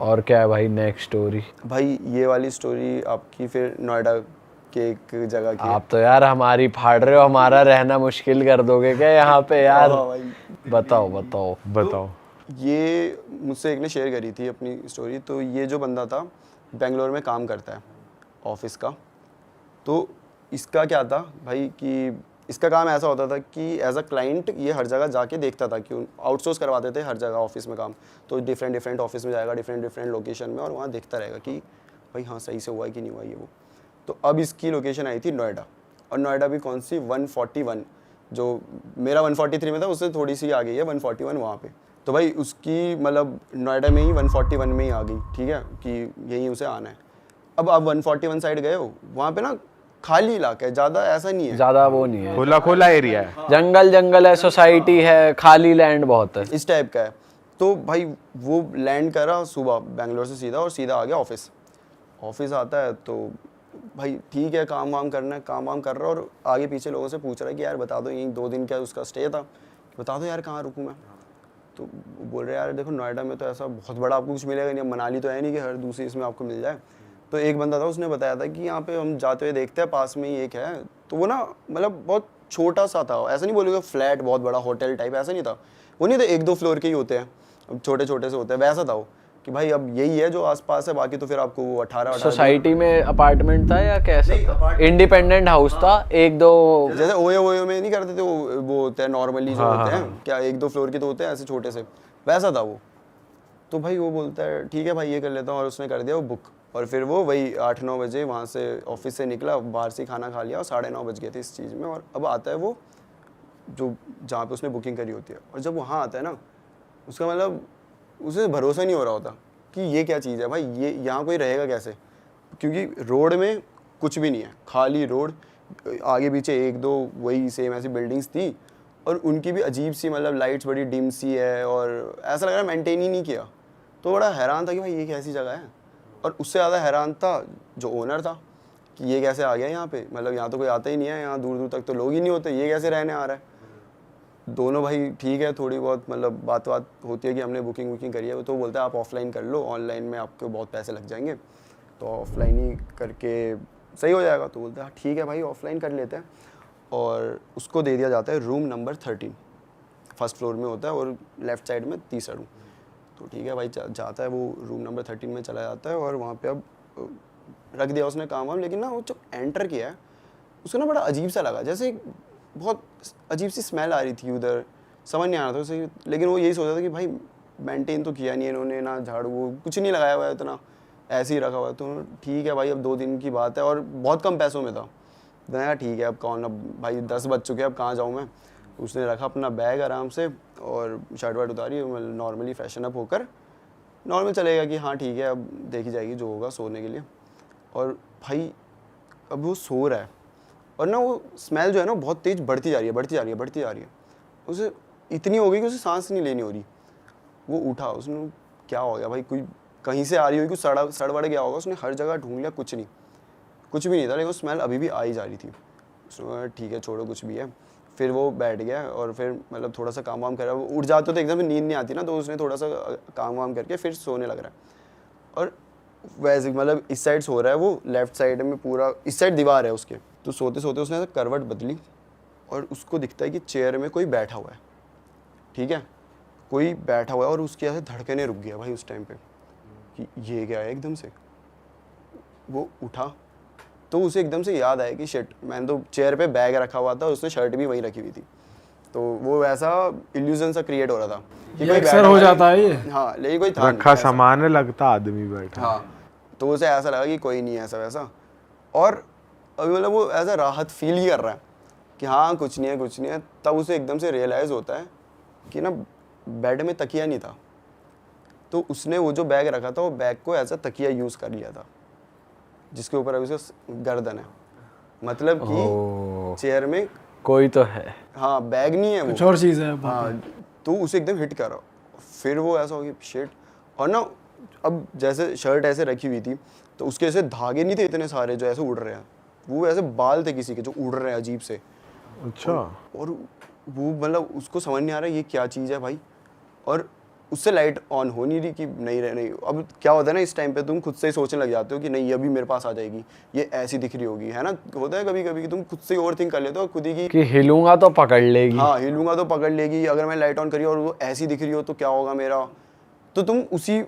और क्या है भाई नेक्स्ट स्टोरी? भाई ये वाली स्टोरी आपकी फिर नोएडा के एक जगह की है। आप तो यार हमारी फाड़ रहे हो, हमारा रहना मुश्किल कर दोगे क्या यहाँ पे यार? हाँ भाई बताओ बताओ। बताओ। ये मुझसे एक ने शेयर करी थी अपनी स्टोरी। तो ये जो बंदा था बेंगलोर में काम करता है ऑफिस का। तो इसका क्या था भाई कि इसका काम ऐसा होता था कि एज अ क्लाइंट ये हर जगह जाके देखता था कि आउटसोर्स करवाते थे हर जगह ऑफिस में काम। तो डिफरेंट डिफरेंट ऑफिस में जाएगा, डिफरेंट डिफरेंट लोकेशन में, और वहाँ देखता रहेगा कि भाई हाँ सही से हुआ है कि नहीं हुआ ये वो। तो अब इसकी लोकेशन आई थी नोएडा, और नोएडा भी कौन सी 141, जो मेरा 143 में था उससे थोड़ी सी आ गई है 141 वहाँ पे। तो भाई उसकी मतलब नोएडा में ही 141 में ही आ गई, ठीक है, कि यहीं उसे आना है। अब आप 141 साइड गए हो, वहाँ पे ना खाली इलाका है, ज़्यादा ऐसा नहीं है, ज्यादा वो नहीं है, खुला खुला एरिया है। जंगल जंगल है, सोसाइटी है, खाली लैंड बहुत है, इस टाइप का है। तो भाई वो लैंड करा सुबह बेंगलोर से सीधा, और सीधा आ गया ऑफिस। ऑफिस आता है तो भाई ठीक है, काम वाम करना है, काम वाम कर रहा है, और आगे पीछे लोगों से पूछ रहा है कि यार बता दो यहीं 2 दिन क्या उसका स्टे था, बता दो यार कहाँ रुकूँ मैं। तो बोल रहे यार देखो नोएडा में तो ऐसा बहुत बड़ा आपको कुछ मिलेगा नहीं, मनाली तो है नहीं कि हर दूसरी इसमें आपको मिल जाए। तो एक बंदा था उसने बताया था कि यहाँ पे हम जाते हुए देखते हैं पास में ही एक है। तो वो ना मतलब बहुत छोटा सा था, ऐसा नहीं बोलेगा फ्लैट बहुत बड़ा होटल टाइप, ऐसा नहीं था। वो नहीं था 1-2 फ्लोर के ही होते हैं, छोटे छोटे से होते हैं, वैसा था वो कि भाई अब यही है जो आसपास है, बाकी तो फिर आपको वो 18 सोसाइटी में अपार्टमेंट था या कैसा था? इंडिपेंडेंट हाउस था, 1-2 जैसे ओयो में नहीं करते थे वो होते हैं नॉर्मली जो होते हैं, क्या 1-2 फ्लोर के तो होते हैं ऐसे छोटे से, वैसा था वो। तो भाई वो बोलता है ठीक है भाई ये कर लेता हूँ, और उसने कर दिया वो बुक। और फिर वो वही 8-9 बजे वहाँ से ऑफिस से निकला, बाहर से खाना खा लिया, और 9:30 बज गए थे इस चीज़ में। और अब आता है वो जो जहाँ पे उसने बुकिंग करी होती है, और जब वहाँ आता है ना, उसका मतलब उसे भरोसा नहीं हो रहा होता कि ये क्या चीज़ है भाई, ये यहाँ कोई रहेगा कैसे, क्योंकि रोड में कुछ भी नहीं है, खाली रोड, आगे पीछे 1-2 वही सेम ऐसी बिल्डिंग्स थी, और उनकी भी अजीब सी मतलब लाइट्स बड़ी डिम सी है, और ऐसा लग रहा है मेंटेन ही नहीं किया। तो बड़ा हैरान था कि भाई ये कैसी जगह है। और उससे ज़्यादा हैरान था जो ओनर था कि ये कैसे आ गया यहाँ पे, मतलब यहाँ तो कोई आता ही नहीं है, यहाँ दूर दूर तक तो लोग ही नहीं होते, ये कैसे रहने आ रहा है। दोनों भाई ठीक है, थोड़ी बहुत मतलब बात होती है कि हमने बुकिंग करी है, तो बोलता है आप ऑफलाइन कर लो, ऑनलाइन में आपको बहुत पैसे लग जाएंगे, तो ऑफलाइन ही करके सही हो जाएगा। तो बोलता है ठीक है भाई ऑफलाइन कर लेते हैं। और उसको दे दिया जाता है रूम नंबर 13, फर्स्ट फ्लोर में होता है, और लेफ़्ट साइड में तीसरा रूम। तो ठीक है भाई जाता है वो रूम नंबर 13 में चला जाता है, और वहाँ पे अब रख दिया उसने काम वाम। लेकिन ना वो जब एंटर किया है उसको ना बड़ा अजीब सा लगा, जैसे बहुत अजीब सी स्मेल आ रही थी उधर, समझ नहीं आ रहा था उसे। लेकिन वो यही सोचा था कि भाई मेंटेन तो किया नहीं इन्होंने, ना झाड़ू वो कुछ नहीं लगाया हुआ है, इतना ऐसे ही रखा हुआ है। तो ठीक है भाई अब 2 दिन की बात है, और बहुत कम पैसों में था। मैंने कहा ठीक है अब कौन, अब भाई 10 बज चुके हैं, अब कहाँ जाऊँ मैं। उसने रखा अपना बैग आराम से, और शर्ट वर्ट उतारी, नॉर्मली फैशन अप होकर नॉर्मल चलेगा कि हाँ ठीक है अब देखी जाएगी जो होगा, सोने के लिए। और भाई अब वो सो रहा है, और ना वो स्मेल जो है ना बहुत तेज़ बढ़ती जा रही है। उसे इतनी हो गई कि उसे सांस नहीं लेनी हो रही। वो उठा, उसने क्या हो गया भाई, कोई कहीं से आ रही होगी, कुछ सड़ गया होगा। उसने हर जगह ढूंढ लिया, कुछ भी नहीं था, लेकिन वो स्मेल अभी भी आ ही जा रही थी। उसने ठीक है छोड़ो कुछ भी है। फिर वो बैठ गया, और फिर मतलब थोड़ा सा काम वाम कर रहा है। वो उठ जाते तो एकदम से नींद नहीं आती ना, तो उसने थोड़ा सा काम वाम करके फिर सोने लग रहा है। और वैसे मतलब इस साइड सो रहा है वो, लेफ्ट साइड में पूरा इस साइड दीवार है उसके। तो सोते सोते उसने करवट बदली, और उसको दिखता है कि चेयर में कोई बैठा हुआ है, ठीक है, कोई बैठा हुआ है। और उसकी ऐसे धड़कने रुक गया भाई उस टाइम पे कि ये क्या है। एकदम से वो उठा, तो उसे एकदम से याद आया कि शिट, मैंने तो चेयर पे बैग रखा हुआ था, उसने शर्ट भी वहीं रखी हुई थी। तो वो ऐसा इल्यूजन सा क्रिएट हो रहा था कि कोई अक्सर हो जाता है ये। हाँ, लेकिन कोई था रखा सामान है, लगता आदमी बैठा। हाँ, तो उसे ऐसा लगा कि कोई नहीं है ऐसा वैसा। और अभी मतलब वो ऐसा राहत फील ही कर रहा है कि हाँ कुछ नहीं है। तब उसे एकदम से रियलाइज़ होता है कि ना बेड में तकिया नहीं था। तो उसने वो जो बैग रखा था, वो बैग को ऐसा तकिया यूज़ कर लिया था, जिसके ऊपर अभी उसका गर्दन है। मतलब कि चेयर में कोई तो है, हाँ बैग नहीं है, कुछ और चीज़ है। हाँ, तो उसे एकदम हिट करा। फिर वो ऐसा हो गया शिट। और ना अब जैसे शर्ट ऐसे रखी हुई थी, तो उसके ऐसे धागे नहीं थे इतने सारे जो ऐसे उड़ रहे हैं, वो ऐसे बाल थे किसी के जो उड़ रहे हैं अजीब से। अच्छा। और वो मतलब उसको समझ नहीं आ रहा ये क्या चीज़ है भाई। और उससे लाइट ऑन हो नहीं रही कि नहीं। अब क्या होता है ना, इस टाइम पे तुम खुद से ही सोचने लग जाते हो कि नहीं अभी मेरे पास आ जाएगी, ये ऐसी दिख रही होगी, है ना। होता है कभी कभी कि तुम खुद से ओवर थिंक कर लेते हो खुद ही की कि हिलूंगा तो पकड़ लेगी। हाँ हिलूंगा तो पकड़ लेगी, अगर मैं लाइट ऑन करी और वो ऐसी दिख रही हो तो क्या होगा मेरा। तो तुम उसी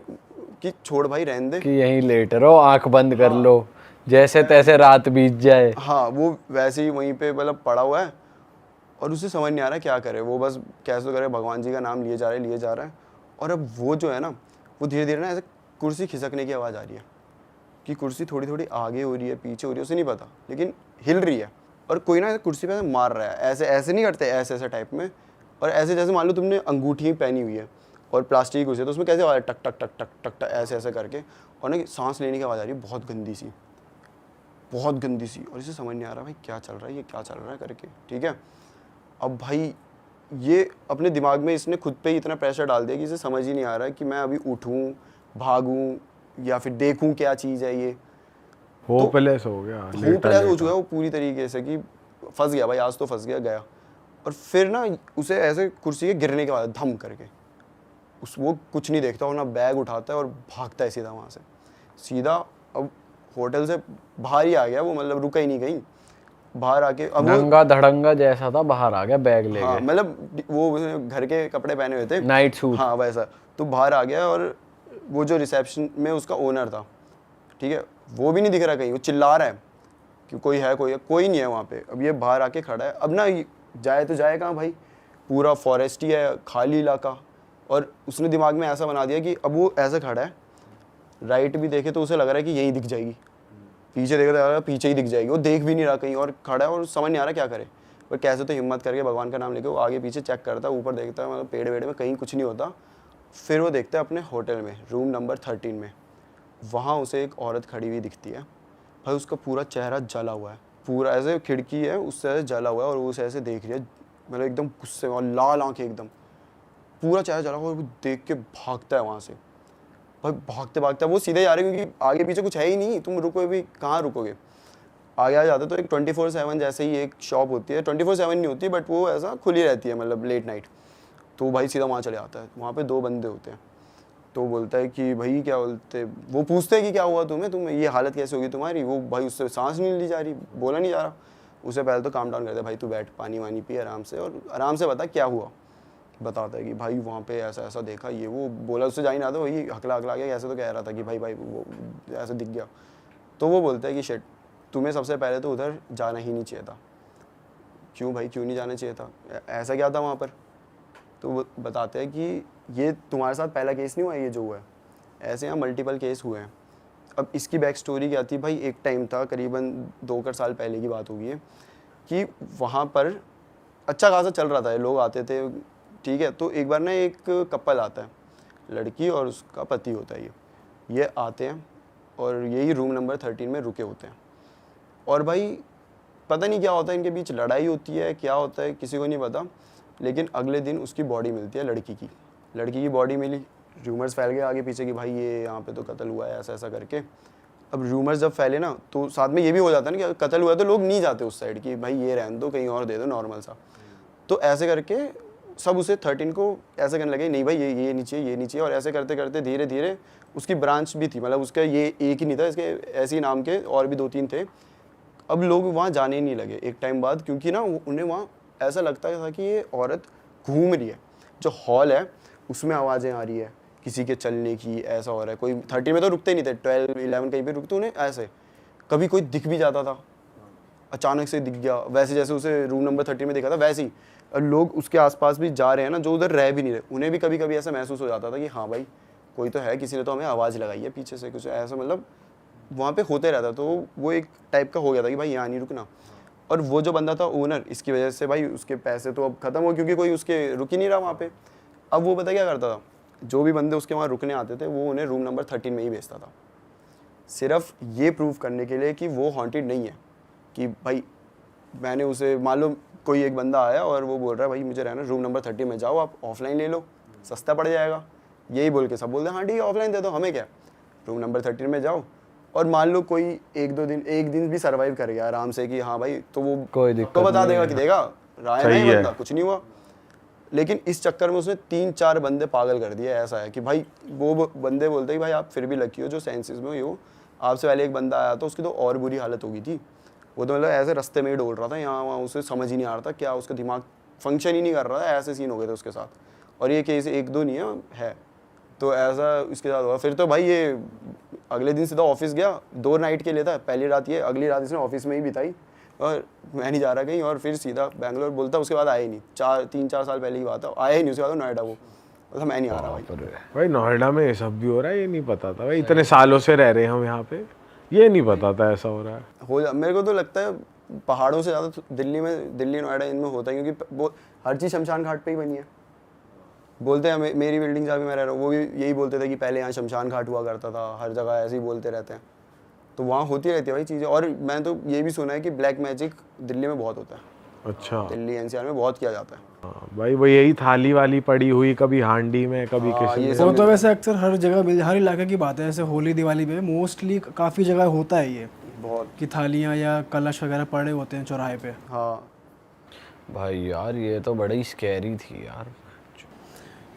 की छोड़ भाई रहने दे कि यहीं लेट रहो, आंख बंद कर लो, जैसे तैसे रात बीत जाए। हाँ वो वैसे ही वहीं पे मतलब पड़ा हुआ है और उसे समझ नहीं आ रहा क्या करे। वो बस कैसे तो करे, भगवान जी का नाम लिए जा रहा है। और अब वो जो है ना, वो धीरे धीरे ना ऐसे कुर्सी खिसकने की आवाज़ आ रही है कि कुर्सी थोड़ी थोड़ी आगे हो रही है, पीछे हो रही है, उसे नहीं पता, लेकिन हिल रही है। और कोई ना कुर्सी पे ऐसे मार रहा है, ऐसे ऐसे नहीं करते, ऐसे ऐसे टाइप में। और ऐसे जैसे मान लो तुमने अंगूठी पहनी हुई है और प्लास्टिक की कुर्सी है, तो उसमें कैसे आवाज़ टक टक टक टक टक टक ऐसे ऐसे करके, और ना सांस लेने की आवाज़ आ रही है बहुत गंदी सी, बहुत गंदी सी। और इसे समझ नहीं आ रहा भाई क्या चल रहा है, ये क्या चल रहा है करके, ठीक है। अब भाई ये अपने दिमाग में इसने खुद पे ही इतना प्रेशर डाल दिया कि इसे समझ ही नहीं आ रहा है कि मैं अभी उठूं, भागूं या फिर देखूं क्या चीज़ है ये। होपलेस हो गया, होपलेस हो चुका है वो पूरी तरीके से कि फंस गया भाई, आज तो फंस गया। और फिर ना उसे ऐसे कुर्सी के गिरने के बाद धम करके वो कुछ नहीं देखता और ना बैग उठाता है और भागता है सीधा वहाँ से, सीधा। अब होटल से बाहर ही आ गया वो, मतलब रुका ही नहीं कहीं, बाहर आके अब नंगा धड़ंगा जैसा था, बाहर आ गया बैग लेके। हाँ मतलब वो घर के कपड़े पहने हुए थे, नाइट सूट। हाँ वैसा। तो बाहर आ गया और वो जो रिसेप्शन में उसका ओनर था, ठीक है, वो भी नहीं दिख रहा कहीं। वो चिल्ला रहा है कि कोई है, कोई नहीं है वहाँ पे। अब ये बाहर आके खड़ा है। अब ना जाए तो जाए कहाँ भाई, पूरा फॉरेस्ट ही है, खाली इलाका। और उसने दिमाग में ऐसा बना दिया कि अब वो ऐसे खड़ा है, राइट भी देखे तो उसे लग रहा है कि यहीं दिख जाएगी, पीछे देखे तो पीछे ही दिख जाएगी। वो देख भी नहीं रहा कहीं और खड़ा है और समझ नहीं आ रहा क्या करे। पर कैसे तो हिम्मत करके भगवान का नाम लेके वो आगे पीछे चेक करता है, ऊपर देखता है, मतलब पेड़ वेड़ में कहीं कुछ नहीं होता। फिर वो देखता है अपने होटल में, रूम नंबर 13 में, वहाँ उसे एक औरत खड़ी हुई दिखती है। भाई उसका पूरा चेहरा जला हुआ है, पूरा ऐसे खिड़की है उससे ऐसे जला हुआ है और वो उसे ऐसे देख रही है, मतलब एकदम गुस्से में, और लाल आंखें एकदम, पूरा चेहरा जला हुआ। और वो देख के भागता है वहाँ से। भाई भागते भागते वो सीधे जा रहे हैं क्योंकि आगे पीछे कुछ है ही नहीं, तुम रुको भी कहाँ रुकोगे। आगे आ जाते तो एक 24/7 जैसे ही एक शॉप होती है, 24/7 नहीं होती बट वो ऐसा खुली रहती है, मतलब लेट नाइट। तो भाई सीधा वहाँ चले आता है। वहाँ पे 2 बंदे होते हैं। तो बोलता है कि भाई क्या बोलते, वो पूछते हैं कि क्या हुआ तुम्हें ये हालत कैसे होगी तुम्हारी। वो भाई उससे सांस नहीं ली जा रही, बोला नहीं जा रहा। उसे पहले तो काम डाउन करते, भाई तू बैठ, पानी वानी पी आराम से, और आराम से बता क्या हुआ। बताता है कि भाई वहाँ पे ऐसा ऐसा देखा, ये वो बोला, उससे जा ही ना था, वही हकला गया, ऐसे तो कह रहा था कि भाई वो ऐसे दिख गया। तो वो बोलता है कि शिट, तुम्हें सबसे पहले तो उधर जाना ही नहीं चाहिए था। क्यों भाई, क्यों नहीं जाना चाहिए था, ऐसा क्या था वहाँ पर। तो वो बताते हैं कि ये तुम्हारे साथ पहला केस नहीं हुआ ये जो हुआ है, ऐसे यहाँ मल्टीपल केस हुए हैं। अब इसकी बैक स्टोरी क्या थी भाई, एक टाइम था करीबन 2 साल पहले की बात होगी कि वहाँ पर अच्छा खासा चल रहा था, लोग आते थे, ठीक है। तो एक बार ना एक कपल आता है, लड़की और उसका पति होता है, ये आते हैं और यही रूम नंबर 13 में रुके होते हैं। और भाई पता नहीं क्या होता है, इनके बीच लड़ाई होती है, क्या होता है किसी को नहीं पता। लेकिन अगले दिन उसकी बॉडी मिलती है, लड़की की बॉडी मिली। रूमर्स फैल गए आगे पीछे कि भाई ये यहाँ पे तो कत्ल हुआ है, ऐसा ऐसा करके। अब रूमर्स जब फैले ना तो साथ में ये भी हो जाता है ना कि कत्ल हुआ है तो लोग नहीं जाते उस साइड की, भाई ये रहने दो, कहीं और दे दो नॉर्मल सा। तो ऐसे करके सब उसे 13 को ऐसे करने लगे, नहीं भाई ये नहीं चाहिए। और ऐसे करते करते धीरे धीरे उसकी ब्रांच भी थी, मतलब उसका ये एक ही नहीं था, इसके ऐसे ही नाम के और भी 2-3 थे। अब लोग वहाँ जाने ही नहीं लगे एक टाइम बाद, क्योंकि ना उन्हें वहाँ ऐसा लगता था कि ये औरत घूम रही है। जो हॉल है उसमें आवाज़ें आ रही है किसी के चलने की, ऐसा हो रहा है। कोई 13 में तो रुकते नहीं थे, 12-11 कहीं पे रुकते, उन्हें ऐसे कभी कोई दिख भी जाता था, अचानक से दिख गया, वैसे जैसे उसे रूम नंबर 13 में देखा था वैसे ही। और लोग उसके आसपास भी जा रहे हैं ना, जो उधर रह भी नहीं रहे, उन्हें भी कभी कभी ऐसा महसूस हो जाता था कि हाँ भाई कोई तो है, किसी ने तो हमें आवाज़ लगाई है पीछे से, कुछ ऐसा, मतलब वहाँ पे होते रहता। तो वो एक टाइप का हो गया था कि भाई यहाँ नहीं रुकना। और वो जो बंदा था ओनर, इसकी वजह से भाई उसके पैसे तो अब खत्म हो, क्योंकि कोई उसके रुक ही नहीं रहा वहाँ पे। अब वो पता क्या करता था, जो भी बंदे उसके वहाँ रुकने आते थे वो उन्हें रूम नंबर 13 में ही भेजता था, सिर्फ ये प्रूव करने के लिए कि वो हॉन्टेड नहीं है। कि भाई मैंने उसे, मान लो कोई एक बंदा आया और वो बोल रहा है भाई मुझे रहना रूम नंबर 13 में, जाओ आप ऑफलाइन ले लो, सस्ता पड़ जाएगा, यही बोल के सब बोलते हैं हाँ ठीक है ऑफलाइन दे दो, हमें क्या, रूम नंबर 13 में जाओ। और मान लो कोई एक दिन भी सर्वाइव कर गया आराम से कि हाँ भाई, तो वो कोई दिक्कत तो बता नहीं देगा है। कि देगा राय नहीं बंदा, कुछ नहीं हुआ। लेकिन इस चक्कर में उसने 3-4 बंदे पागल कर दिए। ऐसा है कि भाई वो बंदे बोलते हैं कि भाई आप फिर भी लकी हो जो सेंसेस में हो। आपसे पहले एक बंदा आया था, उसकी तो और बुरी हालत हो गई थी। वो तो मतलब ऐसे रास्ते में ही डोल रहा था, यहाँ वहाँ, उसे समझ ही नहीं आ रहा था क्या, उसका दिमाग फंक्शन ही नहीं कर रहा था। ऐसे सीन हो गए थे उसके साथ। और ये केस 1-2 नहीं है। तो ऐसा इसके साथ हुआ। फिर तो भाई ये अगले दिन सीधा ऑफिस गया, 2 नाइट के लिए था। पहली रात ये, अगली रात इसने ऑफिस में ही बिताई और मैं नहीं जा रहा कहीं, और फिर सीधा बैंगलोर बोलता। उसके बाद आया ही नहीं, 3-4 साल पहले की बात है, आया ही नहीं। उसके बाद नोएडा वो बोलता मैं नहीं आ रहा भाई नोएडा में ये सब भी हो रहा है, ये नहीं पता था भाई। इतने सालों से रह रहे हैं हम यहाँ पे, ये नहीं पता था ऐसा हो रहा है। मेरे को तो लगता है पहाड़ों से ज़्यादा दिल्ली नोएडा इनमें होता है, क्योंकि वो हर चीज़ शमशान घाट पे ही बनी है। बोलते हैं मेरी बिल्डिंग जहाँ भी मैं रह रहा हूँ, वो भी यही बोलते थे कि पहले यहाँ शमशान घाट हुआ करता था। हर जगह ऐसे ही बोलते रहते हैं, तो वहाँ होती रहती है भाई चीज़ें। और मैंने तो ये भी सुना है कि ब्लैक मैजिक दिल्ली में बहुत होता है। अच्छा। दिल्ली एनसीआर में बहुत किया जाता है। हाँ भाई, वो यही थाली वाली पड़ी हुई, कभी हांडी में, कभी किसी में। वो तो वैसे अक्सर हर जगह हर इलाके की बात है। जैसे होली दिवाली पे मोस्टली काफ़ी जगह होता है ये बहुत कि थालियाँ या कलश वगैरह पड़े होते हैं चौराहे पे। हाँ भाई यार ये तो बड़ी स्कैरी थी यार।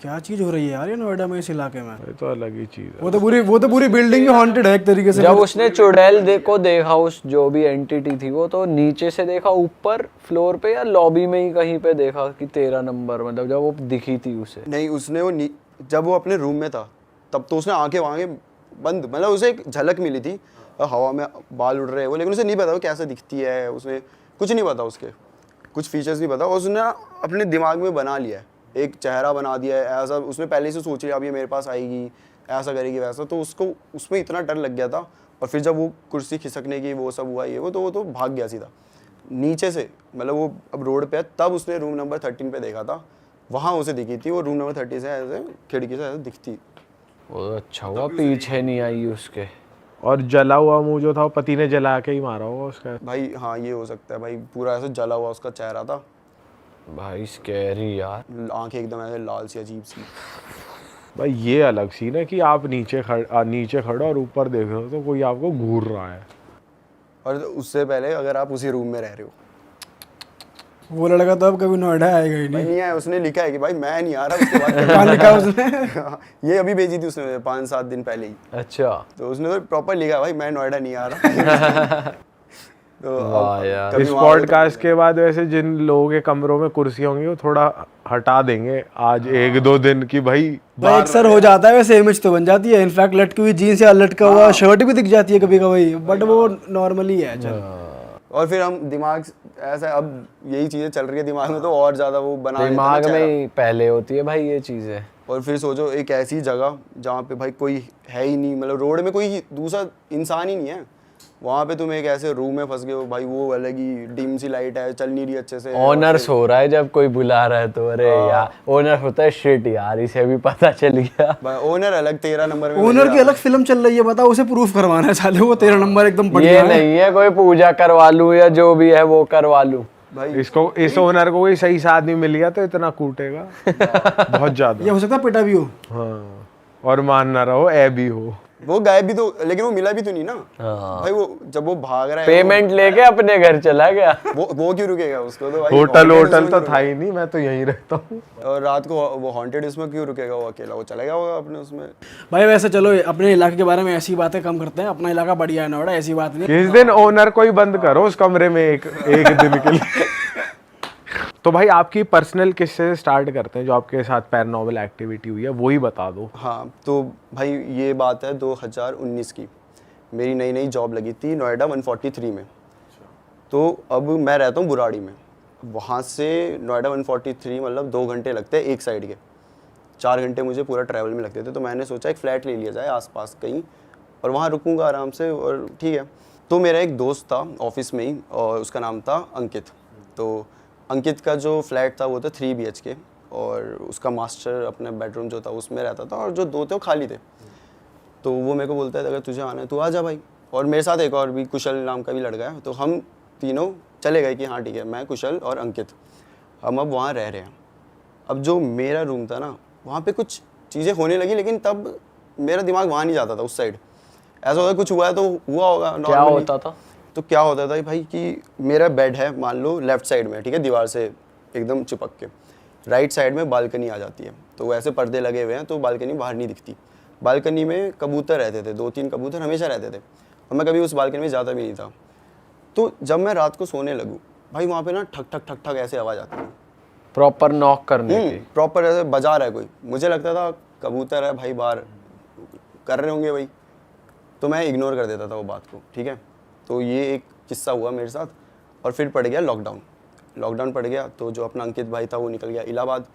क्या चीज़ हो रही है यार ये नोएडा में, इस इलाके में। ये तो अलग ही चीज है। वो तो पूरी बिल्डिंग ही हॉन्टेड है एक तरीके से। जब उसने चुड़ैल को देखा, उस जो भी एंटिटी थी वो, तो नीचे से देखा, ऊपर फ्लोर पे या लॉबी में ही कहीं पे देखा कि 13 नंबर, मतलब जब वो दिखी थी उसे? नहीं, उसने वो जब वो अपने रूम में था तब तो उसने आंखें बंद, मतलब उसे एक झलक मिली थी, हवा में बाल उड़ रहे हैं वो, लेकिन उसे नहीं पता वो कैसे दिखती है। उसे कुछ नहीं पता, उसके कुछ फीचर्स नहीं पता। उसने अपने दिमाग में बना लिया है, एक चेहरा बना दिया है ऐसा। उसने पहले से सोच लिया अब ये मेरे पास आएगी, ऐसा करेगी, वैसा। तो उसको उसमें इतना डर लग गया था। और फिर जब वो कुर्सी खिसकने की वो सब हुआ, ये वो तो भाग गया सीधा नीचे से। मतलब वो अब रोड पे है, तब उसने रूम नंबर 13 पे देखा था, वहाँ उसे दिखी थी। वो रूम नंबर 30 से ऐसे खिड़की से ऐसे दिखती। वो अच्छा हुआ पीछे नहीं आई उसके। और जला हुआ मुंह जो था वो पति ने जला के ही मारा होगा उसका। भाई हाँ, ये हो सकता है भाई, पूरा ऐसे जला हुआ उसका चेहरा था भाई स्कैरी यार, आंखें एकदम ऐसे लाल सी अजीब सी। भाई ये अलग सीन है कि आप नीचे खड़े और ऊपर देख रहे हो तो कोई आपको घूर रहा है। और उससे पहले अगर आप उसी रूम में रह रहे हो, वो लड़का तो अब कभी नोएडा आएगा ही भाई नहीं। नहीं आया। उसने लिखा है कि भाई मैं नहीं आ रहा। उसके बाद कहाँ लिखा उसने? ये अभी भेजी थी उसने 5-7 दिन पहले ही। अच्छा। तो उसने तो प्रॉपर लिखा भाई मैं नोएडा नहीं आ रहा। तो वाह यार। कभी इस वहाँ पॉडकास्ट के बाद वैसे जिन लोगों के कमरों में कुर्सी होंगी वो थोड़ा हटा देंगे आज 1-2 दिन की। भाई भाई अक्सर हो जाता है वैसे, इमेज तो बन जाती है। इनफैक्ट लटकी हुई जीन्स या लटका हुआ शर्ट भी दिख जाती है कभी कभी, बट वो नॉर्मली है। चल और फिर हम दिमाग ऐसा, अब यही चीजें चल रही है दिमाग में, तो और ज्यादा वो बना देते हैं दिमाग ना में चेहरा। ही पहले होती है भाई ये चीजें। और फिर सोचो एक ऐसी जगह जहाँ पे भाई कोई है ही नहीं, मतलब रोड में कोई दूसरा इंसान ही नहीं है, वहाँ पे तुम एक ऐसे रूम में फंस गए हो भाई। वो अलग ही डिम सी लाइट है, चल नहीं रही अच्छे से। ऑनर्स हो रहा है जब कोई बुला रहा है तो, अरे यार ओनर होता है शिट यार, इसे भी पता चल गया। ओनर अलग 13 नंबर में, ओनर की अलग फिल्म चल रही है, बता उसे प्रूफ करवाना है साले। वो 13 नंबर एकदम बढ़िया ये है। नहीं है कोई पूजा करवा लूं या जो भी है वो करवा लूं भाई। इसको इस ओनर को कोई सही साथ नहीं मिल गया तो इतना कूटेगा बहुत ज्यादा। ये हो सकता है पिटा भी हो। हाँ, और मान ना रहो ए भी हो। वो गायब भी तो, लेकिन वो मिला भी तो नहीं ना। हाँ। भाई वो जब वो भाग रहा है, पेमेंट लेके अपने घर चला गया। वो क्यों रुकेगा उसको? तो भाई होटल haunted तो उसमें था ही नहीं, मैं तो यहीं रहता हूँ। और रात को वो हॉन्टेड इसमें क्यों रुकेगा? वो अकेला वो चला गया होगा अपने उसमें। भाई वैसे चलो अपने इलाके के बारे में ऐसी बातें कम करते हैं। अपना इलाका बढ़िया है नोएडा, ऐसी बात नहीं। किस दिन ओनर को ही बंद करो उस कमरे में एक दिन के लिए। तो भाई आपकी पर्सनल किससे स्टार्ट करते हैं, जो आपके साथ पैरानॉर्मल एक्टिविटी हुई है वो ही बता दो। हाँ तो भाई ये बात है 2019 की। मेरी नई नई जॉब लगी थी नोएडा 143 में। तो अब मैं रहता हूँ बुराड़ी में। वहाँ से नोएडा 143 मतलब 2 घंटे लगते हैं एक साइड के, 4 घंटे मुझे पूरा ट्रैवल में लगते थे। तो मैंने सोचा एक फ़्लैट ले लिया जाए आसपास कहीं, और वहाँ रुकूँगा आराम से, और ठीक है। तो मेरा एक दोस्त था ऑफिस में ही, और उसका नाम था अंकित। तो अंकित का जो फ्लैट था वो था 3 BHK, और उसका मास्टर अपने बेडरूम जो था उसमें रहता था, और जो 2 थे वो खाली थे। तो वो मेरे को बोलता है अगर तुझे आना है तो आ जा भाई। और मेरे साथ एक और भी कुशल नाम का भी लड़का है। तो हम तीनों चले गए कि हाँ ठीक है, मैं, कुशल और अंकित, हम अब वहाँ रह रहे हैं। अब जो मेरा रूम था ना, वहाँ पे कुछ चीज़ें होने लगी, लेकिन तब मेरा दिमाग वहाँ नहीं जाता था उस साइड। ऐसा होता कुछ हुआ है तो हुआ होगा। क्या होता था? तो क्या होता था भाई कि मेरा बेड है मान लो लेफ्ट साइड में, ठीक है, दीवार से एकदम चिपक के। राइट साइड में बालकनी आ जाती है, तो वैसे पर्दे लगे हुए हैं तो बालकनी बाहर नहीं दिखती। बालकनी में कबूतर रहते थे, 2-3 कबूतर हमेशा रहते थे, और मैं कभी उस बालकनी में जाता भी नहीं था। तो जब मैं रात को सोने लगूँ भाई, वहाँ पे ना ठक ठक ठक ठक ऐसे आवाज़ आती है, प्रॉपर नॉक करने की। प्रॉपर ऐसे बजा रहा है कोई। मुझे लगता था कबूतर है भाई, बाहर कर रहे होंगे भाई, तो मैं इग्नोर कर देता था वो बात को, ठीक है। तो ये एक किस्सा हुआ मेरे साथ। और फिर पड़ गया लॉकडाउन पड़ गया, तो जो अपना अंकित भाई था वो निकल गया इलाहाबाद,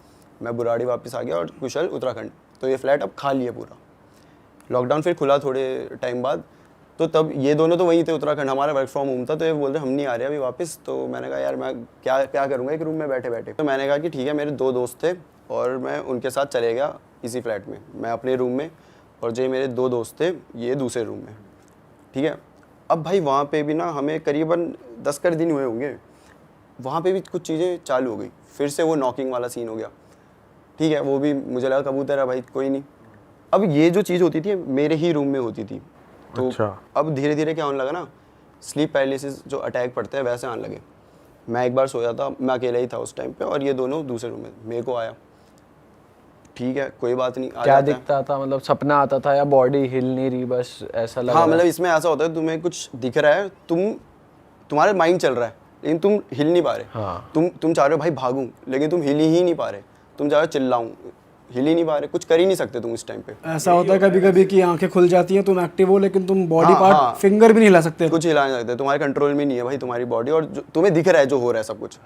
मैं बुराड़ी वापस आ गया, और कुशल उत्तराखंड। तो ये फ्लैट अब खाली है पूरा। लॉकडाउन फिर खुला थोड़े टाइम बाद, तो तब ये दोनों तो वहीं थे उत्तराखंड, हमारा वर्क फ्रॉम होम था, तो ये बोल रहे हम नहीं आ रहे अभी वापस। तो मैंने कहा यार मैं क्या करूँगा एक रूम में बैठे बैठे। तो मैंने कहा कि ठीक है, मेरे 2 दोस्त थे और मैं उनके साथ चले गया इसी फ्लैट में, मैं अपने रूम में, और जो मेरे 2 दोस्त थे ये दूसरे रूम में, ठीक है। अब भाई वहाँ पे भी ना हमें करीबन 10 कर दिन हुए होंगे, वहाँ पे भी कुछ चीज़ें चालू हो गई, फिर से वो नॉकिंग वाला सीन हो गया, ठीक है। वो भी मुझे लगा कबूतर है भाई, कोई नहीं। अब ये जो चीज़ होती थी मेरे ही रूम में होती थी, तो अच्छा। अब धीरे धीरे क्या होने लगा ना, स्लीप पैरालिसिस जो अटैक पड़ते हैं वैसे आने लगे। मैं एक बार सोया था, मैं अकेला ही था उस टाइम पे, और ये दोनों दूसरे रूम में, मेरे को आया, ठीक है कोई बात नहीं, आ क्या जाता है। दिखता था, मतलब सपना आता था या बॉडी हिल नहीं रही, बस ऐसा लग हाँ, रहा मतलब इसमें ऐसा होता है, तुम्हें कुछ दिख रहा है, तुम्हारे माइंड चल रहा है, लेकिन तुम हिल नहीं पा रहे। हाँ। तुम चाह रहे हो भाई भागूं, लेकिन तुम हिल ही नहीं पा रहे। तुम चाह रहे हो चिल्लाऊं, हिल ही नहीं पा रहे, कुछ कर ही नहीं सकते तुम उस टाइम पे। ऐसा होता है कभी कभी कि आंखें खुल जाती हैं, तुम एक्टिव हो, लेकिन तुम बॉडी हाँ, पार्ट हाँ। फिंगर भी नहीं हिला सकते। कुछ हिला नहीं सकते, तुम्हारे कंट्रोल में नहीं है भाई तुम्हारी बॉडी, और तुम्हें दिख रहा है जो हो रहा है सब कुछ।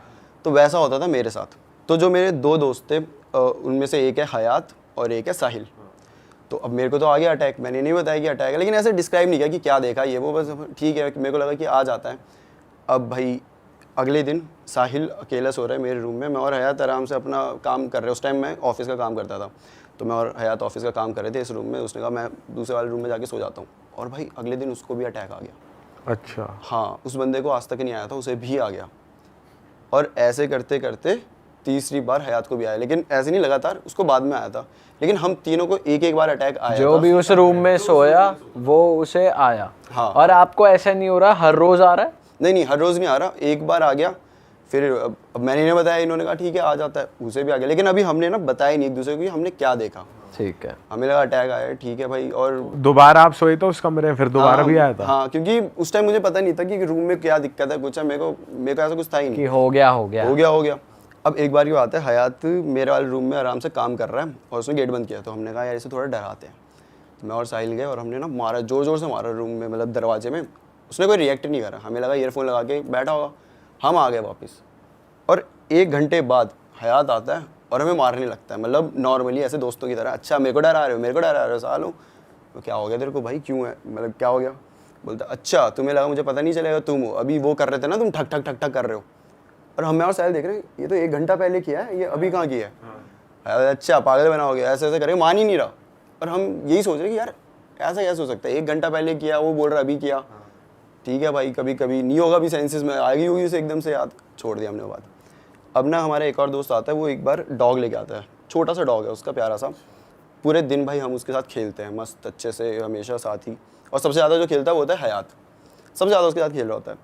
तो वैसा होता था मेरे साथ। तो जो मेरे 2 दोस्त थे, उनमें से एक है हयात और एक है साहिल। तो अब मेरे को तो आ गया अटैक, मैंने नहीं बताया कि अटैक है, लेकिन ऐसे डिस्क्राइब नहीं किया कि क्या देखा ये वो, बस ठीक है मेरे को लगा कि आ जाता है। अब भाई अगले दिन साहिल अकेला सो रहा है मेरे रूम में, मैं और हयात आराम से अपना काम कर रहे हैं। उस टाइम मैं ऑफिस का काम करता था, तो मैं और हयात ऑफिस का काम कर रहे थे इस रूम में। उसने कहा मैं दूसरे वाले रूम में जाके सो जाता हूँ, और भाई अगले दिन उसको भी अटैक आ गया। अच्छा। हाँ, उस बंदे को आज तक नहीं आया था, उसे भी आ गया। और ऐसे करते करते तीसरी बार हयात को भी आया, लेकिन ऐसे नहीं लगातार, उसको बाद में आया था, लेकिन हम तीनों को एक एक बार अटैक आया जो था। भी उस रूम में सोया वो उसे आया। हाँ। और आपको ऐसा नहीं हो रहा हर रोज आ रहा है? नहीं, हर रोज़ नहीं आ रहा, एक बार आ गया। फिर अब मैंने इन्हें बताया, इन्होंने कहा ठीक है आ जाता है, उसे भी आ गया। लेकिन अभी हमने ना बताया नहीं एक दूसरे को कि हमने क्या देखा। ठीक है। हमें लगा अटैक आया है, ठीक है भाई। और दोबारा आप सोए तो उस कमरे में, फिर दोबारा भी आया था? हाँ, क्योंकि उस टाइम मुझे पता नहीं था कि रूम में क्या दिक्कत है, कुछ है। मेरे को ऐसा कुछ था ही नहीं कि हो गया हो गया। अब एक बार की बात है, हयात मेरे वाले रूम में आराम से काम कर रहा है और उसने गेट बंद किया, तो हमने कहा यार इसे थोड़ा डराते हैं। तो मैं और साहिल गए और हमने ना मारा, जोर जोर से मारा रूम में, मतलब दरवाजे में। उसने कोई रिएक्ट नहीं करा, हमें लगा ईयरफोन लगा के बैठा होगा। हम आ गए वापस, और 1 घंटे बाद हयात आता है और हमें मारने लगता है, मतलब नॉर्मली ऐसे दोस्तों की तरह। अच्छा मेरे को डरा रहे हो सालों, तो क्या हो गया तेरे को भाई, क्यों है, मतलब क्या हो गया? बोलता अच्छा तुम्हें लगा मुझे पता नहीं चलेगा, तुम हो अभी वो कर रहे थे ना, तुम ठक ठक ठक ठक कर रहे हो। और हम और साहिल देख रहे हैं, ये तो 1 घंटा पहले किया है, ये अभी कहाँ किया है? अच्छा पागल बना हो गया, ऐसे ऐसे करें, मान ही नहीं रहा। और हम यही सोच रहे कि यार ऐसा कैसे हो सकता है, 1 घंटा पहले किया, वो बोल रहा अभी किया। ठीक है भाई, कभी कभी नहीं होगा भी, सेंसेस में आ गई होगी उसे एकदम से याद, छोड़ दिया हमने वो बात। अब ना हमारा एक और दोस्त आता है, वो एक बार डॉग लेके आता है, छोटा सा डॉग है उसका, प्यारा सा। पूरे दिन भाई हम उसके साथ खेलते हैं मस्त अच्छे से, हमेशा साथ ही। और सबसे ज़्यादा जो खेलता है वो होता है हयात, सबसे ज़्यादा उसके साथ खेल रहा होता है।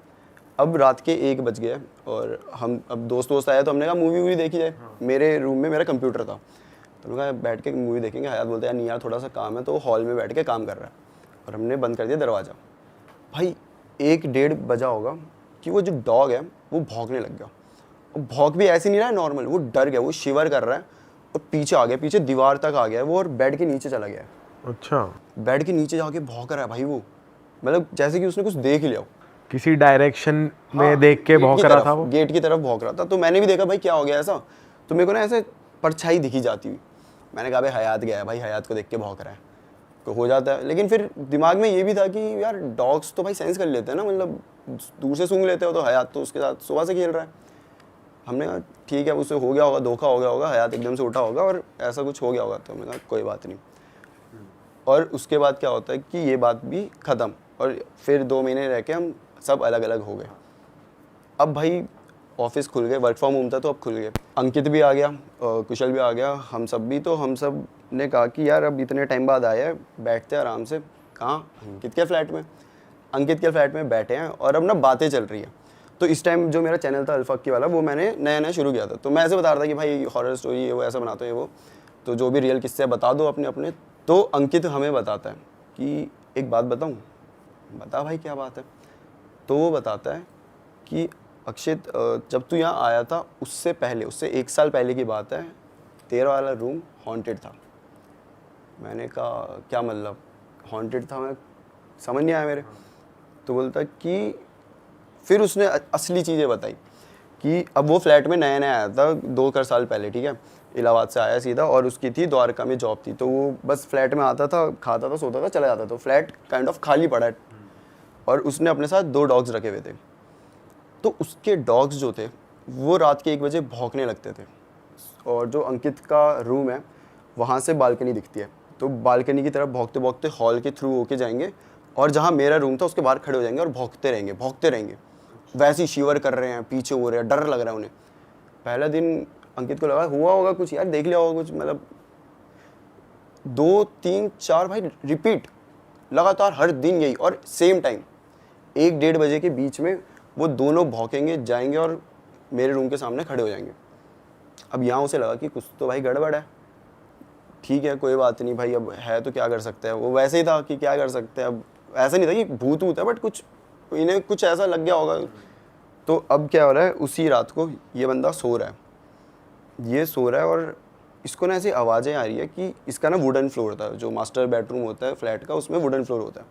अब रात के 1 बज गए और हम अब दोस्त आया, तो हमने कहा मूवी वूवी देखी जाए। मेरे रूम में मेरा कंप्यूटर था, तो हमने कहा बैठ के मूवी देखेंगे। हयात बोलता है यार नहीं यार थोड़ा सा काम है, तो हॉल में बैठ के काम कर रहा है। और हमने बंद कर दिया दरवाज़ा। भाई 1-1:30 बजा होगा कि वो जो डॉग है वो भौंकने लग गया। और भौंक भी ऐसे नहीं रहा है नॉर्मल, वो डर गया, वो शिवर कर रहा है और पीछे आ गया, पीछे दीवार तक आ गया वो, और बेड के नीचे चला गया है। अच्छा, बेड के नीचे जाके भौंक रहा है भाई वो, मतलब जैसे कि उसने कुछ देख लिया हो। किसी डायरेक्शन में देख के भौंक रहा था वो, गेट की तरफ भौंक रहा था। तो मैंने भी देखा भाई क्या हो गया ऐसा, तो मेरे को ना ऐसे परछाई दिखी जाती हुई। मैंने कहा भाई हयात गया है, भाई हयात को देख के भौंक रहा है, तो हो जाता है। लेकिन फिर दिमाग में ये भी था कि यार डॉग्स तो भाई सेंस कर लेते हैं ना, मतलब दूर से सूंघ लेते हो, तो हयात तो उसके साथ सुबह से खेल रहा है। हमने कहा ठीक है, उससे हो गया होगा, धोखा हो गया होगा, हयात एकदम से उठा होगा और ऐसा कुछ हो गया होगा। तो हमने कहा कोई बात नहीं। और उसके बाद क्या होता है कि ये बात भी ख़त्म, और फिर 2 महीने रह के हम सब अलग अलग हो गए। अब भाई ऑफिस खुल गए, वर्क फ्रॉम होम था तो अब खुल गए। अंकित भी आ गया, कुशल भी आ गया, हम सब भी। तो हम सब ने कहा कि यार अब इतने टाइम बाद आया है, बैठते हैं आराम से। कहाँ? अंकित के फ्लैट में। अंकित के फ्लैट में बैठे हैं और अब ना बातें चल रही है। तो इस टाइम जो मेरा चैनल था अल्फाकी वाला, वो मैंने नया नया शुरू किया था। तो मैं ऐसे बता रहा था कि भाई हॉरर स्टोरी है वो, ऐसा बनाते हैं वो, तो जो भी रियल किस्से बता दो अपने अपने। तो अंकित हमें बताता है कि एक बात बताऊं, बता भाई क्या बात है। तो वो बताता है कि अक्षित, जब तू यहाँ आया था उससे पहले, उससे 1 साल पहले की बात है, तेरा वाला रूम हॉन्टेड था। मैंने कहा क्या मतलब हॉन्टेड था, मैं समझ नहीं आया मेरे। तो बोलता कि फिर उसने असली चीज़ें बताई कि अब वो फ्लैट में नया नया आया था 2 साल पहले, ठीक है, इलाहाबाद से आया सीधा, और उसकी थी द्वारका में जॉब थी। तो वो बस फ्लैट में आता था, खाता था, सोता था, चला जाता था। तो फ्लैट काइंड ऑफ खाली पड़ा है, और उसने अपने साथ 2 डॉग्स रखे हुए थे। तो उसके डॉग्स जो थे वो रात के 1 बजे भौंकने लगते थे, और जो अंकित का रूम है वहाँ से बालकनी दिखती है। तो बालकनी की तरफ भौंकते भौंकते हॉल के थ्रू होके जाएंगे, और जहाँ मेरा रूम था उसके बाहर खड़े हो जाएंगे और भौंकते रहेंगे। वैसे ही शिवर कर रहे हैं, पीछे हो रहे हैं, डर लग रहा है उन्हें। पहला दिन अंकित को लगा हुआ होगा कुछ यार, देख लिया होगा कुछ, मतलब 2 3 4 भाई रिपीट लगातार हर दिन यही, और सेम टाइम 1-1:30 बजे के बीच में वो दोनों भौंकेंगे, जाएंगे और मेरे रूम के सामने खड़े हो जाएंगे। अब यहाँ उसे लगा कि कुछ तो भाई गड़बड़ है। ठीक है कोई बात नहीं भाई, अब है तो क्या कर सकते हैं। वो वैसे ही था कि क्या कर सकते हैं, अब ऐसा नहीं था कि भूत है, बट कुछ इन्हें कुछ ऐसा लग गया होगा। तो अब क्या हो रहा है, उसी रात को ये बंदा सो रहा है, और इसको ना ऐसी आवाज़ें आ रही है कि इसका ना वुडन फ्लोर था, जो मास्टर बेडरूम होता है फ्लैट का, उसमें वुडन फ्लोर होता है,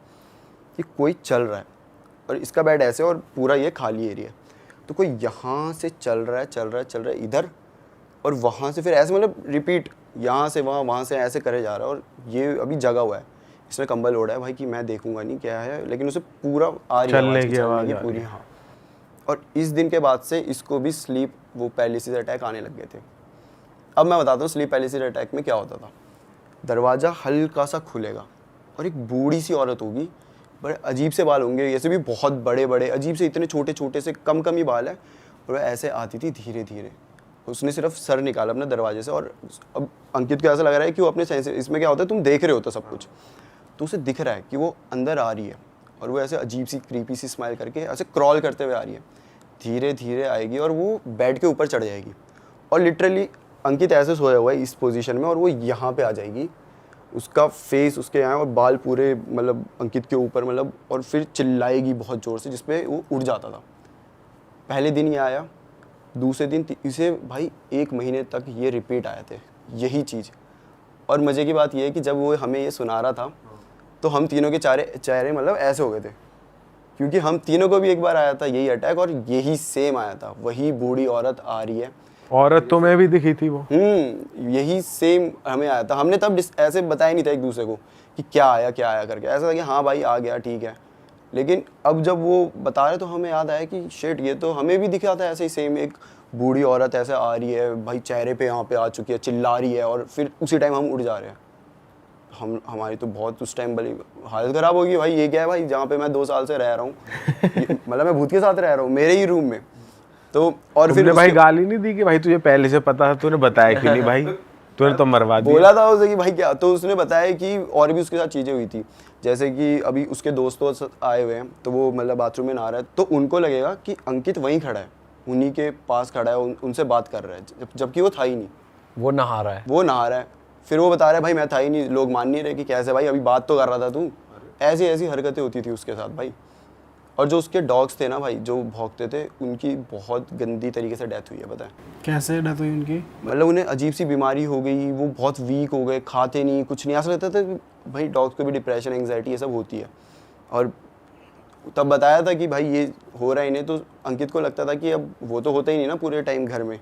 कि कोई चल रहा है, और इसका बेड ऐसे, और पूरा ये खाली एरिया है। तो कोई यहाँ से चल रहा है इधर, और वहाँ से फिर ऐसे, मतलब रिपीट, यहाँ से वहाँ से ऐसे करे जा रहा है। और ये अभी जगा हुआ है, इसने कंबल ओढ़ा है भाई कि मैं देखूंगा नहीं क्या है, लेकिन उसे पूरा आ रही है चलने की आवाज़ पूरी। हाँ, और इस दिन के बाद से इसको भी स्लीप वो पैरालिसिस अटैक आने लग गए थे। अब मैं बताता हूँ स्लीप पैरालिसिस अटैक में क्या होता था। दरवाज़ा हल्का सा खुलेगा और एक बूढ़ी सी औरत होगी, बड़े अजीब से बाल होंगे, ऐसे भी बहुत बड़े बड़े अजीब से, इतने छोटे छोटे से कम ही बाल है, और वह ऐसे आती थी धीरे धीरे। उसने सिर्फ सर निकाला अपने दरवाजे से, और अब अंकित को ऐसा लग रहा है कि वो अपने सेंस, इसमें क्या होता है तुम देख रहे हो तो सब कुछ, तो उसे दिख रहा है कि वो अंदर आ रही है, और वो ऐसे अजीब सी क्रीपी सी स्माइल करके ऐसे क्रॉल करते हुए आ रही है। धीरे धीरे आएगी और वो बेड के ऊपर चढ़ जाएगी, और लिटरली अंकित ऐसे सोया हुआ है इस पोजीशन में, और वो यहाँ पे आ जाएगी, उसका फेस उसके यहाँ और बाल पूरे मतलब अंकित के ऊपर, मतलब, और फिर चिल्लाएगी बहुत ज़ोर से, जिसपे वो उड़ जाता था। पहले दिन ये आया, दूसरे दिन इसे भाई 1 महीने तक ये रिपीट आए थे यही चीज़। और मज़े की बात ये है कि जब वो हमें ये सुना रहा था तो हम तीनों के चेहरे मतलब ऐसे हो गए थे, क्योंकि हम तीनों को भी एक बार आया था यही अटैक, और यही सेम आया था, वही बूढ़ी औरत आ रही है। औरत तो मैं भी दिखी थी वो, यही सेम हमें आया था। हमने तब ऐसे बताया नहीं था एक दूसरे को कि क्या आया करके, ऐसा था कि हाँ भाई आ गया ठीक है। लेकिन अब जब वो बता रहे तो हमें याद आया कि शिट, ये तो हमें भी दिखा था ऐसे ही सेम, एक बूढ़ी औरत ऐसे आ रही है भाई, चेहरे पे यहाँ पे आ चुकी है, चिल्ला रही है, और फिर उसी टाइम हम उड़ जा रहे हैं। हमारी तो बहुत उस टाइम बड़ी हालत ख़राब होगी भाई, ये क्या है भाई, जहाँ पे मैं 2 साल से रह रहा हूँ मतलब मैं भूत के साथ रह रहा हूँ मेरे ही रूम में। तो और फिर भाई गाली नहीं दी कि भाई तुझे पहले से पता था, तूने बताया कि नहीं भाई, तूने तो मरवा दिया। बोला था उसे कि भाई क्या, तो उसने बताया कि और भी उसके साथ चीज़ें हुई थी, जैसे कि अभी उसके दोस्त आए हुए हैं, तो वो मतलब बाथरूम में नहा रहा है, तो उनको लगेगा कि अंकित वहीं खड़ा है, उन्हीं के पास खड़ा है, उनसे बात कर रहा है, जबकि वो था ही नहीं, वो नहा रहा है। फिर वो बता रहा है भाई मैं था ही नहीं, लोग मान नहीं रहे कि कैसे भाई, अभी बात तो कर रहा था तू। ऐसी ऐसी हरकतें होती थी उसके साथ भाई। और जो उसके डॉग्स थे ना भाई, जो भौंकते थे, उनकी बहुत गंदी तरीके से डेथ हुई है, पता है कैसे डेथ हुई उनकी? मतलब उन्हें अजीब सी बीमारी हो गई, वो बहुत वीक हो गए, खाते नहीं कुछ नहीं, ऐसा लगता था भाई डॉग्स को भी डिप्रेशन एंग्जाइटी ये सब होती है। और तब बताया था कि भाई ये हो रहा है इन्हें, तो अंकित को लगता था कि अब वो तो होता ही नहीं ना पूरे टाइम घर में,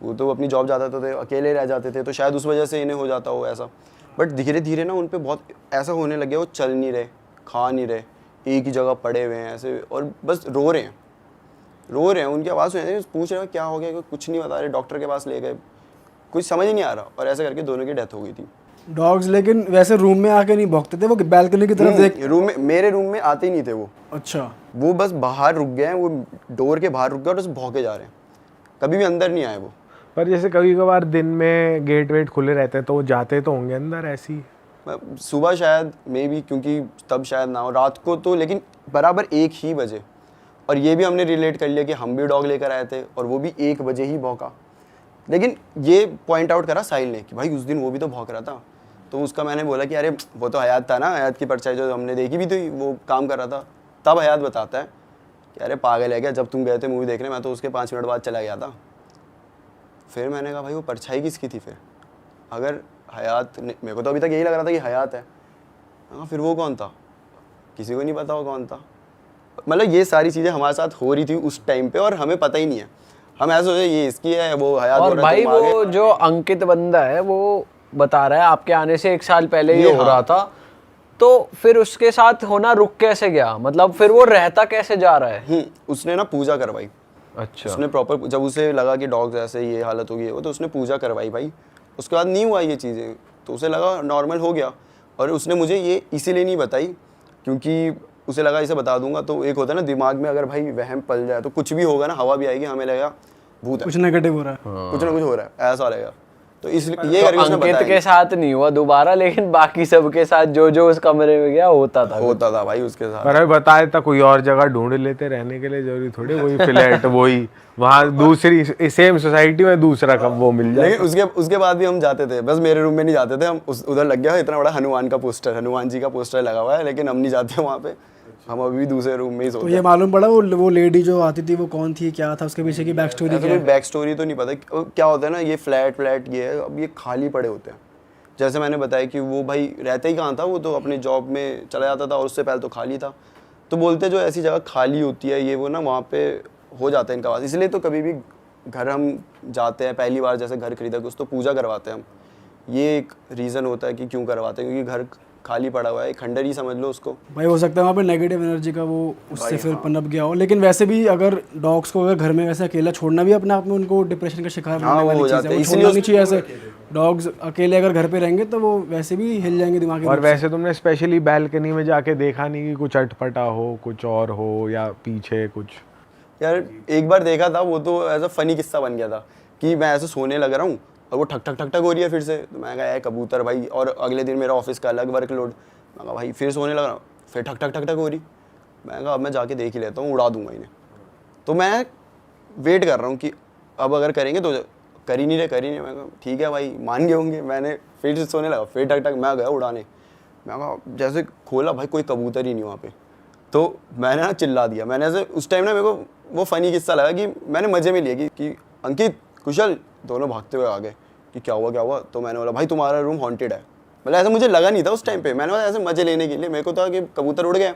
वो तो अपनी जॉब जाते थे, अकेले रह जाते थे, तो शायद उस वजह से इन्हें हो जाता हो ऐसा। बट धीरे धीरे ना उन पर बहुत ऐसा होने लग गया, वो चल नहीं रहे, खा नहीं रहे, एक ही जगह पड़े हुए हैं ऐसे, और बस रो रहे हैं, उनकी आवाज़ सुन रहे हैं, पूछ रहे हैं क्या हो गया, कुछ नहीं बता रहे, डॉक्टर के पास ले गए, कुछ समझ ही नहीं आ रहा, और ऐसे करके दोनों की डेथ हो गई थी। डॉग्स लेकिन वैसे रूम में आके नहीं भौंकते थे, वो बैल्कनी की तरफ देख? रूम में, मेरे रूम में आते ही नहीं थे वो। अच्छा, वो बस बाहर रुक गए हैं, वो डोर के बाहर रुक गए और बस भौंके जा रहे हैं, कभी भी अंदर नहीं आए वो। पर जैसे कभी कभार दिन में गेट वेट खुले रहते हैं तो वो जाते तो होंगे अंदर ऐसी? सुबह शायद मे बी, क्योंकि तब शायद ना हो, रात को तो, लेकिन बराबर 1 ही बजे और ये भी हमने रिलेट कर लिया कि हम भी डॉग लेकर आए थे और वो भी 1 बजे ही भौंका। लेकिन ये पॉइंट आउट करा साहिल ने कि भाई उस दिन वो भी तो भौंक रहा था। तो उसका मैंने बोला कि अरे वो तो हयात था ना, हयात की परछाई जो हमने देखी भी थी, वो काम कर रहा था। तब हयात बताता है कि अरे पागल है क्या, जब तुम गए थे मूवी देखने मैं तो उसके 5 मिनट बाद चला गया था। फिर मैंने कहा भाई वो परछाई किसकी थी फिर? अगर हयात मेरे को तो अभी तक यही लग रहा था कि हयात है। हाँ, फिर वो कौन था? किसी को नहीं पता वो कौन था। मतलब ये सारी चीज़ें हमारे साथ हो रही थी उस टाइम पे और हमें पता ही नहीं है। हम ऐसे सोचे ये इसकी है, वो हयात और हो रहा है, भाई तुम आगे। वो जो अंकित बंदा है वो बता रहा है आपके आने से 1 साल पहले ये हो रहा था, तो फिर उसके साथ होना रुक कैसे गया? मतलब फिर वो रहता कैसे जा रहा है? उसने ना पूजा करवाई। अच्छा, उसने प्रॉपर, जब उसे लगा कि डॉग्स ऐसे ये हालत होगी वो, तो उसने पूजा करवाई भाई। उसके बाद नहीं हुआ ये चीज़ें, तो उसे लगा नॉर्मल हो गया। और उसने मुझे ये इसीलिए नहीं बताई क्योंकि उसे लगा इसे बता दूंगा तो एक होता है ना दिमाग में, अगर भाई वहम पल जाए तो कुछ भी होगा ना, हवा भी आएगी, हमें लगेगा भूत है, कुछ नेगेटिव हो रहा है। कुछ ना कुछ हो रहा है, ऐसा लगेगा। तो इसलिए ये करके उसने अंकित बताया। के साथ नहीं हुआ दोबारा, लेकिन बाकी सबके साथ जो जो उस कमरे में गया होता था भाई उसके साथ। पर अभी बताया था कोई और जगह ढूंढ लेते रहने के लिए, जरूरी थोड़ी वही फ्लैट वही वहाँ दूसरी सेम सोसाइटी में दूसरा कब वो मिल जाए। लेकिन उसके बाद भी हम जाते थे, बस मेरे रूम में नहीं जाते थे हम। उधर लग गया इतना बड़ा हनुमान का पोस्टर, हनुमान जी का पोस्टर लगा हुआ है, लेकिन हम नहीं जाते वहाँ पे। हम अभी भी दूसरे रूम में ही तो सोते ये मालूम पड़ा वो लेडी जो आती थी वो कौन थी, क्या था उसके पीछे की बैक स्टोरी? ऐसा कोई बैक स्टोरी तो नहीं पता। क्या होता है ना, ये फ्लैट ये है, अब ये खाली पड़े होते हैं। जैसे मैंने बताया कि वो भाई रहता ही कहाँ था, वो तो अपनी जॉब में चला जाता था और उससे पहले तो खाली था। तो बोलते जो ऐसी जगह खाली होती है ये वो ना, वहाँ पे हो जाता है इनका वास। इसलिए तो कभी भी घर हम जाते हैं पहली बार, जैसे घर खरीदा कुछ, तो पूजा करवाते हैं हम। ये एक रीज़न होता है कि क्यों करवाते हैं, क्योंकि घर खाली पड़ा हुआ है, खंडर ही समझ लो उसको। भाई हो सकता है वहाँ पे नेगेटिव एनर्जी का वो उससे फिर पनप गया हो। लेकिन वैसे भी अगर डॉग्स को अगर घर में वैसे अकेला छोड़ना भी अपने आप में उनको डिप्रेशन का शिकार बनने वाली चीज़ है, वो छोड़ना नहीं चाहिए। ऐसे डॉग्स अकेले अगर घर पे रहेंगे तो वो वैसे भी हिल जाएंगे दिमाग। और वैसे तुमने स्पेशली बैल्कनी में जाके देखा नहीं कि कुछ अटपटा हो, कुछ और हो, या पीछे कुछ? यार एक बार देखा था, वो तो ऐसा फनी किस्सा बन गया था कि मैं ऐसे सोने लग रहा हूँ और वो ठक ठक ठक ठक हो रही है फिर से। तो मैं कहा कबूतर भाई, और अगले दिन मेरा ऑफिस का अलग वर्कलोड। मैं कहा भाई फिर सोने लग रहा हूँ, फिर ठक ठक ठक ठक हो रही। मैं कहा अब मैं जाके देख ही लेता हूँ, उड़ा दूंगा इन्हें। तो मैं वेट कर रहा हूँ कि अब अगर करेंगे तो कर ही नहीं रहे। मैं कहा ठीक है भाई, मान गए होंगे। मैंने फिर से सोने लगा, फिर ठक ठक, मैं गया उड़ाने। मैं कहा जैसे खोला भाई, कोई कबूतर ही नहीं वहाँ पे। तो मैंने ना चिल्ला दिया। मैंने ऐसे उस टाइम ना मेरे को वो फ़नी किस्सा लगा कि मैंने मज़े में लिया कि अंकित कुशल दोनों भागते हुए आ गए कि क्या हुआ। तो मैंने बोला भाई तुम्हारा रूम हॉन्टेड है। मतलब ऐसा मुझे लगा नहीं था उस टाइम पे, मैंने बोला ऐसे मज़े लेने के लिए। मेरे को था कि कबूतर उड़ गया।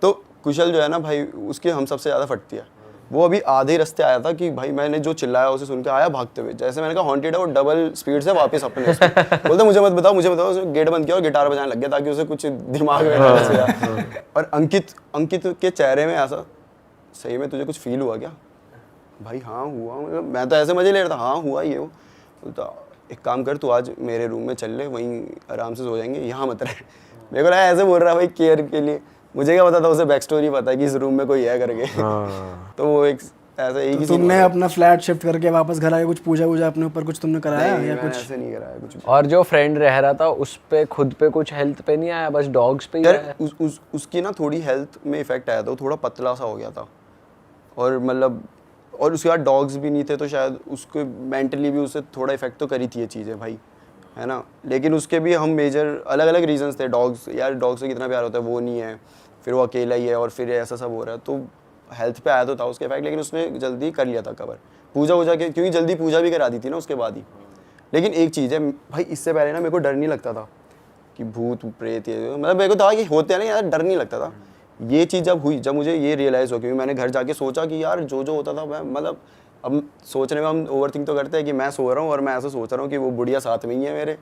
तो कुशल जो है ना भाई, उसकी हम सबसे ज़्यादा फटती है। वो अभी आधे रास्ते आया था कि भाई मैंने जो चिल्लाया उसे सुन के आया भागते हुए। जैसे मैंने कहा हॉन्टेड है, वो डबल स्पीड से वापस अपने बोलता मुझे मत बताओ। उसने गेट बंद किया और गिटार बजाने लग गया ताकि उसे कुछ दिमाग में ना घुसे। और अंकित के चेहरे में ऐसा, सही में तुझे कुछ फील हुआ क्या? भाई हाँ हुआ। मैं तो ऐसे मजे ले रहा था, हाँ हुआ ये वो। तो एक काम कर, तू आज मेरे रूम में चल ले, वहीं आराम से सो जाएंगे, यहाँ मत रहे। मेरे को लगा ऐसे बोल रहा है भाई केयर के लिए। मुझे क्या पता था उसे बैक स्टोरी पता है कि इस रूम में कोई है करके। तो वो एक ऐसा एक ही तुमने अपना फ्लैट शिफ्ट करके वापस घर आके कुछ पूजा वूजा अपने ऊपर कुछ तुमने कराया या कुछ? ऐसे नहीं कराया कुछ। और जो फ्रेंड रह रहा था उस पे खुद पे कुछ हेल्थ पे नहीं आया, बस डॉग्स पे ही आया? उसकी ना थोड़ी हेल्थ में इफेक्ट आया था, वो थोड़ा पतला सा हो गया था। और मतलब और उसके बाद डॉग्स भी नहीं थे, तो शायद उसको मेंटली भी उसे थोड़ा इफेक्ट तो करी थी ये चीज़ें भाई, है ना। लेकिन उसके भी हम मेजर अलग अलग रीजंस थे। डॉग्स से कितना प्यार होता है, वो नहीं है, फिर वो अकेला ही है, और फिर ऐसा सब हो रहा है। तो हेल्थ पे आया तो था उसके इफेक्ट, लेकिन उसने जल्दी कर लिया था कवर पूजा के, क्योंकि जल्दी पूजा भी करा दी थी ना उसके बाद ही। लेकिन एक चीज़ है भाई, इससे पहले ना मेरे को डर नहीं लगता था कि भूत प्रेत, ये मतलब मेरे को था कि होते हैं ना यार, डर नहीं लगता था। ये चीज़ जब हुई, जब मुझे ये रियलाइज़ हो, क्योंकि मैंने घर जाके सोचा कि यार जो होता था मैं, मतलब अब सोचने में हम ओवरथिंक तो करते हैं कि मैं सो रहा हूँ और मैं ऐसा सोच रहा हूँ कि वो बुढ़िया साथ में ही है मेरे,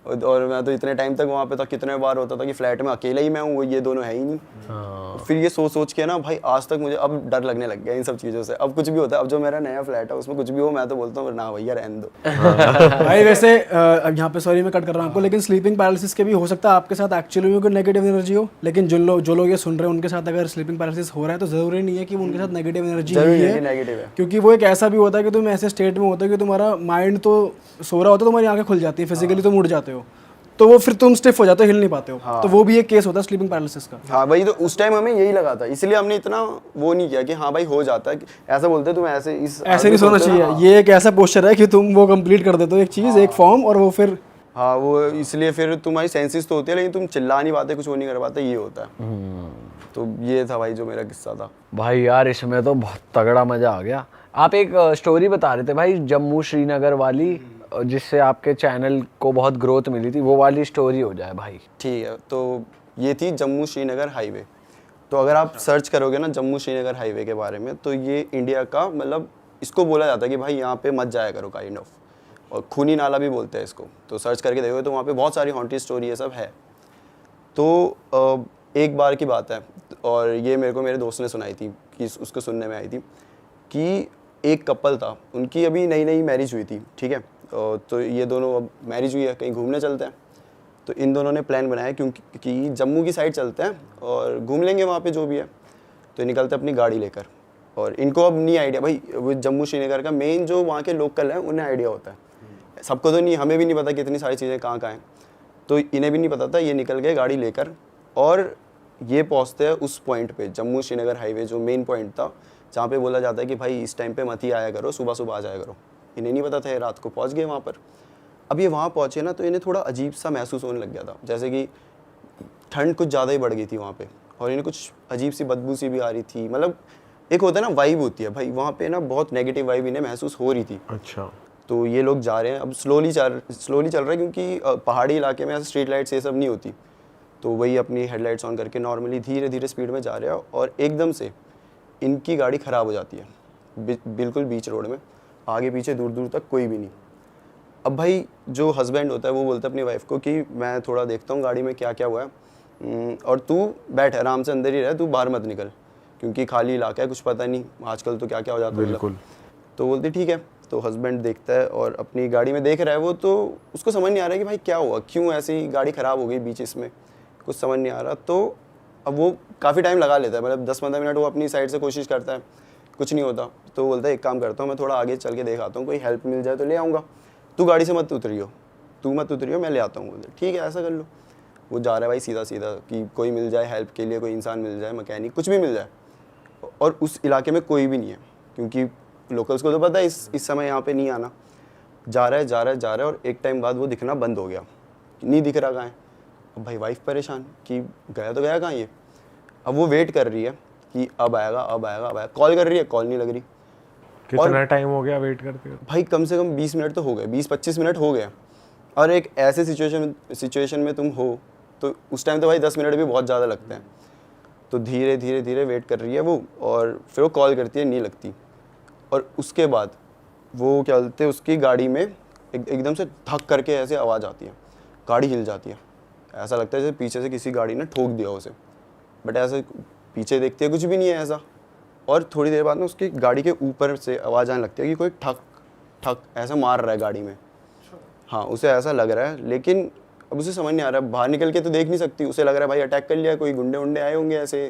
और मैं तो इतने टाइम तक वहाँ पे था। कितने बार होता था कि फ्लैट में अकेला ही मैं हूँ, वो ये दोनों है ही नहीं। फिर ये सोच के ना भाई आज तक मुझे अब डर लगने लग गया इन सब चीज़ों से। अब कुछ भी होता है, अब जो मेरा नया फ्लैट है उसमें कुछ भी हो, मैं तो बोलता हूँ ना भैया रहने दो। भाई वैसे अब यहाँ पे सॉरी मैं कट कर रहा हूँ आपको, लेकिन स्लीपिंग पैरालिसिस के भी हो सकता है आपके साथ एक्चुअली में कोई नेगेटिव एनर्जी हो। लेकिन जो लोग ये सुन रहे हैं उनके साथ अगर स्लीपिंग पैरालिसिस हो रहा है तो ज़रूरी नहीं है कि उनके साथ नेगेटिव एनर्जी ही है, नेगेटिव है। क्योंकि वो एक ऐसा भी होता है कि तुम ऐसे स्टेट में होते हो कि तुम्हारा माइंड तो सो रहा होता है, तुम्हारी आंखें खुल जाती है, फिजिकली तुम उड़ जाते हो। तो वो फिर तुम स्टिफ हो जाते हो, हिल नहीं पाते हो। तो वो भी एक केस होता है स्लीपिंग पैरालिसिस का। हाँ वही तो, उस टाइम हमें यही लगा था, इसलिए हमने इतना वो नहीं किया कि हाँ भाई हो जाता है, ऐसा बोलते तुम ऐसे ऐसे नहीं सोना चाहिए। ये एक ऐसा पोस्चर है कि तुम वो कंप्लीट कर देते हो एक चीज़, एक फॉर्म, और वो फिर हाँ वो इसलिए फिर तुम्हारी सेंसेस तो होती है लेकिन तुम चिल्ला नहीं पाते, कुछ वो नहीं कर पाते, ये होता है। तो ये था भाई जो मेरा किस्सा था भाई यार, इसमें तो बहुत तगड़ा मजा आ गया। आप एक स्टोरी बता रहे थे भाई जम्मू श्रीनगर वाली, जिससे आपके चैनल को बहुत ग्रोथ मिली थी, वो वाली स्टोरी हो जाए भाई। ठीक है। तो ये थी जम्मू श्रीनगर हाईवे। तो अगर आप सर्च करोगे ना जम्मू श्रीनगर हाईवे के बारे में, तो ये इंडिया का मतलब इसको बोला जाता है कि भाई यहाँ पे मत जाया करो काइंड ऑफ, और खूनी नाला भी बोलते हैं इसको। तो सर्च करके देखोगे तो वहाँ पे बहुत सारी हॉन्टेड स्टोरी ये सब है। तो एक बार की बात है, और ये मेरे को मेरे दोस्त ने सुनाई थी कि उसको सुनने में आई थी कि एक कपल था, उनकी अभी नई नई मैरिज हुई थी, ठीक है। तो ये दोनों अब मैरिज हुई है, कहीं घूमने चलते हैं। तो इन दोनों ने प्लान बनाया क्योंकि जम्मू की साइड चलते हैं और घूम लेंगे वहाँ पे जो भी है। तो निकलते अपनी गाड़ी लेकर, और इनको अब नहीं आइडिया भाई, वो जम्मू श्रीनगर का मेन जो वहाँ के लोकल हैं उन्हें आइडिया होता है, सबको तो नहीं, हमें भी नहीं पता कितनी सारी चीज़ें कहाँ कहाँ हैं। तो इन्हें भी नहीं पता था। ये निकल गए गाड़ी लेकर, और ये पहुँचते हैं उस पॉइंट पे, जम्मू श्रीनगर हाईवे जो मेन पॉइंट था, जहाँ पे बोला जाता है कि भाई इस टाइम पे मत ही आया करो, सुबह सुबह आ जाया करो। इन्हें नहीं पता था, ये रात को पहुँच गए वहाँ पर। अब ये वहाँ पहुँचे ना, तो इन्हें थोड़ा अजीब सा महसूस होने लग गया था, जैसे कि ठंड कुछ ज़्यादा ही बढ़ गई थी वहाँ पे, और इन्हें कुछ अजीब सी बदबू सी भी आ रही थी। मतलब एक होता है ना वाइब होती है भाई, वहाँ पे ना बहुत नेगेटिव वाइब इन्हें महसूस हो रही थी। अच्छा। तो ये लोग जा रहे हैं, अब स्लोली चल रहा है, क्योंकि पहाड़ी इलाके में ऐसे स्ट्रीट लाइट्स ये सब नहीं होती। तो वही अपनी हेडलाइट्स ऑन करके नॉर्मली धीरे धीरे स्पीड में जा रहे हैं, और एकदम से इनकी गाड़ी ख़राब हो जाती है बिल्कुल बीच रोड में, आगे पीछे दूर दूर तक कोई भी नहीं। अब भाई जो हस्बैंड होता है वो बोलता है अपनी वाइफ को कि मैं थोड़ा देखता हूँ गाड़ी में क्या क्या हुआ है, और तू बैठ आराम से अंदर ही रह, तू बाहर मत निकल, क्योंकि खाली इलाका है, कुछ पता नहीं आजकल तो क्या क्या हो जाता है। बिल्कुल। तो बोलती ठीक है। तो हस्बैंड देखता है और अपनी गाड़ी में देख रहा है वो, तो उसको समझ नहीं आ रहा है कि भाई क्या हुआ, क्यों ऐसी गाड़ी ख़राब हो गई बीच इसमें, कुछ समझ नहीं आ रहा। तो अब वो काफ़ी टाइम लगा लेता है, मतलब 10-15 मिनट वो अपनी साइड से कोशिश करता है, कुछ नहीं होता। तो बोलता है एक काम करता हूँ, मैं थोड़ा आगे चल के देख आता हूँ, कोई हेल्प मिल जाए तो ले आऊँगा, तू गाड़ी से मत उतरियो, मैं ले आता हूँ। बोलते ठीक है ऐसा कर लो। वो जा रहा है भाई सीधा सीधा कि कोई मिल जाए हेल्प के लिए, कोई इंसान मिल जाए, मैकेनिक कुछ भी मिल जाए। और उस इलाके में कोई भी नहीं है, क्योंकि लोकल्स को तो पता है इस समय यहाँ पे नहीं आना। जा रहा है, और एक टाइम बाद वो दिखना बंद हो गया, नहीं दिख रहा कहाँ है। अब भाई वाइफ परेशान कि गया तो गया कहाँ ये। अब वो वेट कर रही है कि अब आएगा, कॉल कर रही है, कॉल नहीं लग रही। कितना टाइम हो गया वेट करते हुए? भाई कम से कम 20 मिनट तो हो गए, 20-25 मिनट हो गए। और एक ऐसे सिचुएशन में तुम हो तो उस टाइम तो भाई 10 मिनट भी बहुत ज़्यादा लगते हैं। तो धीरे धीरे वेट कर रही है वो, और फिर वो कॉल करती है, नहीं लगती। और उसके बाद वो क्या बोलते हैं, उसकी गाड़ी में एकदम से धक करके ऐसे आवाज़ आती है, गाड़ी हिल जाती है, ऐसा लगता है जैसे पीछे से किसी गाड़ी ने ठोक दिया उसे। बट ऐसे पीछे देखते हैं कुछ भी नहीं है ऐसा। और थोड़ी देर बाद में उसकी गाड़ी के ऊपर से आवाज़ आने लगती है कि कोई ठक ठक ऐसा मार रहा है गाड़ी में। हाँ उसे ऐसा लग रहा है, लेकिन अब उसे समझ नहीं आ रहा है, बाहर निकल के तो देख नहीं सकती। उसे लग रहा है भाई अटैक कर लिया, कोई गुंडे वुंडे आए होंगे, ऐसे